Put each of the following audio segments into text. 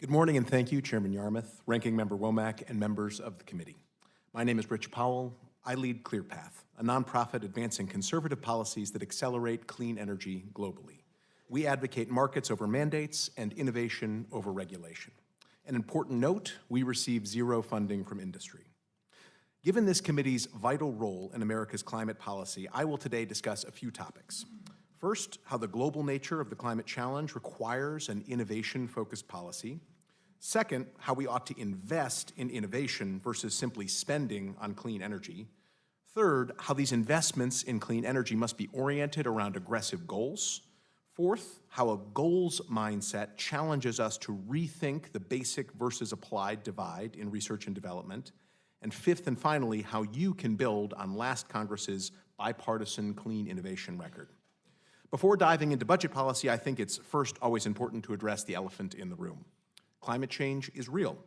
Good morning and thank you, Chairman Yarmouth, Ranking Member Womack, and members of the committee. My name is Rich Powell. I lead ClearPath, a nonprofit advancing conservative policies that accelerate clean energy globally. We advocate markets over mandates and innovation over regulation. An important note, we receive zero funding from industry. Given this committee's vital role in America's climate policy, I will today discuss a few topics. First, how the global nature of the climate challenge requires an innovation-focused policy. Second, how we ought to invest in innovation versus simply spending on clean energy. Third, how these investments in clean energy must be oriented around aggressive goals. Fourth, how a goals mindset challenges us to rethink the basic versus applied divide in research and development. And fifth and finally, how you can build on last Congress's bipartisan clean innovation record. Before diving into budget policy, I think it's first always important to address the elephant in the room. Climate change is real.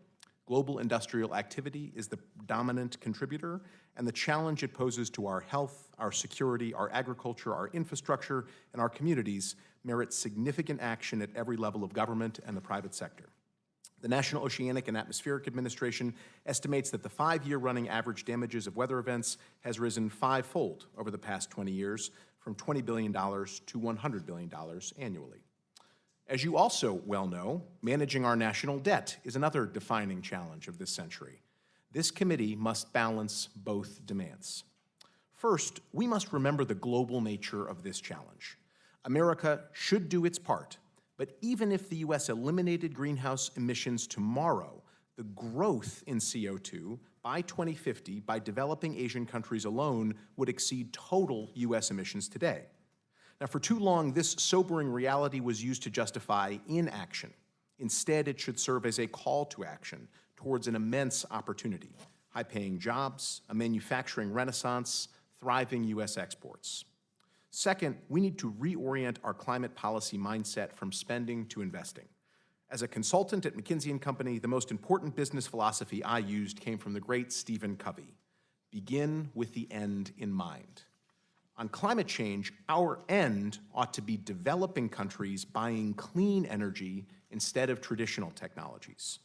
Global industrial activity is the dominant contributor, and the challenge it poses to our health, our security, our agriculture, our infrastructure, and our communities merits significant action at every level of government and the private sector. The National Oceanic and Atmospheric Administration estimates that the 5-year running average damages of weather events has risen 5-fold over the past 20 years, from $20 billion to $100 billion annually. As you also well know, managing our national debt is another defining challenge of this century. This committee must balance both demands. First, we must remember the global nature of this challenge. America should do its part, but even if the U.S. eliminated greenhouse emissions tomorrow, the growth in CO2 by 2050 by developing Asian countries alone would exceed total U.S. emissions today. Now, for too long, this sobering reality was used to justify inaction. Instead, it should serve as a call to action towards an immense opportunity: high-paying jobs, a manufacturing renaissance, thriving U.S. exports. Second, we need to reorient our climate policy mindset from spending to investing. As a consultant at McKinsey & Company, the most important business philosophy I used came from the great Stephen Covey: begin with the end in mind. On climate change, our end ought to be developing countries buying clean energy instead of traditional technologies.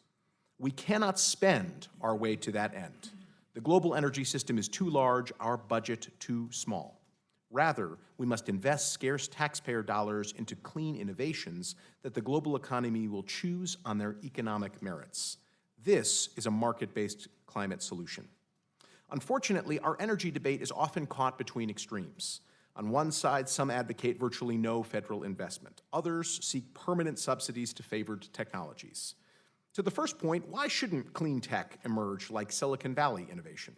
We cannot spend our way to that end. The global energy system is too large, our budget too small. Rather, we must invest scarce taxpayer dollars into clean innovations that the global economy will choose on their economic merits. This is a market-based climate solution. Unfortunately, our energy debate is often caught between extremes. On one side, some advocate virtually no federal investment. Others seek permanent subsidies to favored technologies. To the first point, why shouldn't clean tech emerge like Silicon Valley innovation?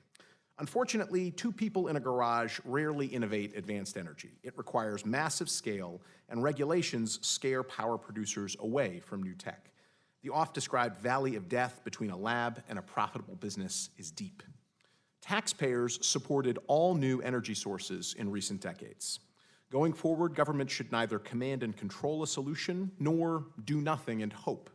Unfortunately, two people in a garage rarely innovate advanced energy. It requires massive scale, and regulations scare power producers away from new tech. The oft-described valley of death between a lab and a profitable business is deep. Taxpayers supported all new energy sources in recent decades. Going forward, government should neither command and control a solution, nor do nothing and hope.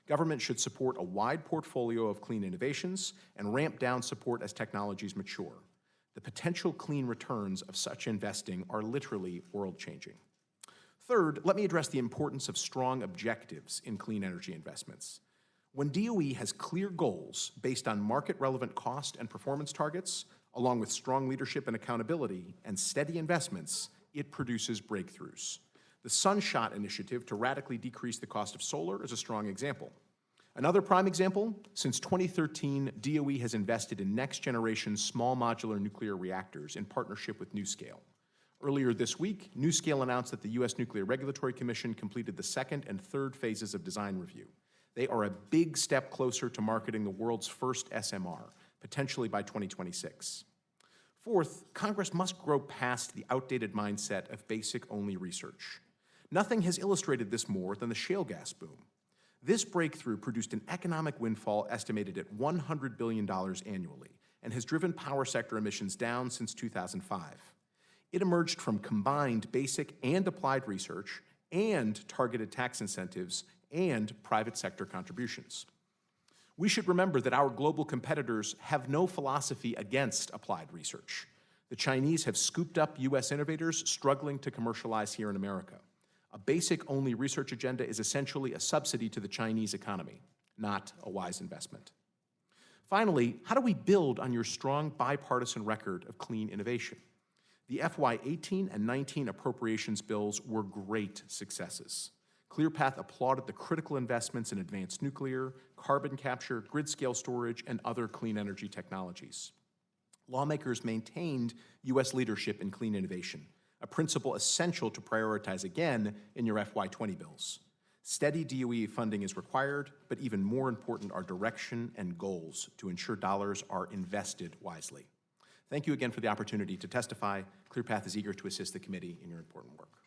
Government should support a wide portfolio of clean innovations and ramp down support as technologies mature. The potential clean returns of such investing are literally world-changing. Third, let me address the importance of strong objectives in clean energy investments. When DOE has clear goals based on market-relevant cost and performance targets, along with strong leadership and accountability and steady investments, it produces breakthroughs. The Sunshot Initiative to radically decrease the cost of solar is a strong example. Another prime example, since 2013, DOE has invested in next-generation small modular nuclear reactors in partnership with NuScale. Earlier this week, NuScale announced that the U.S. Nuclear Regulatory Commission completed the second and third phases of design review. They are a big step closer to marketing the world's first SMR, potentially by 2026. Fourth, Congress must grow past the outdated mindset of basic-only research. Nothing has illustrated this more than the shale gas boom. This breakthrough produced an economic windfall estimated at $100 billion annually and has driven power sector emissions down since 2005. It emerged from combined basic and applied research and targeted tax incentives and private sector contributions. We should remember that our global competitors have no philosophy against applied research. The Chinese have scooped up U.S. innovators struggling to commercialize here in America. A basic-only research agenda is essentially a subsidy to the Chinese economy. not a wise investment. Finally, how do we build on your strong bipartisan record of clean innovation? The FY18 and 19 appropriations bills were great successes. ClearPath applauded the critical investments in advanced nuclear, carbon capture, grid-scale storage, and other clean energy technologies. Lawmakers maintained U.S. leadership in clean innovation, a principle essential to prioritize again in your FY20 bills. Steady DOE funding is required, but even more important are direction and goals to ensure dollars are invested wisely. Thank you again for the opportunity to testify. ClearPath is eager to assist the committee in your important work.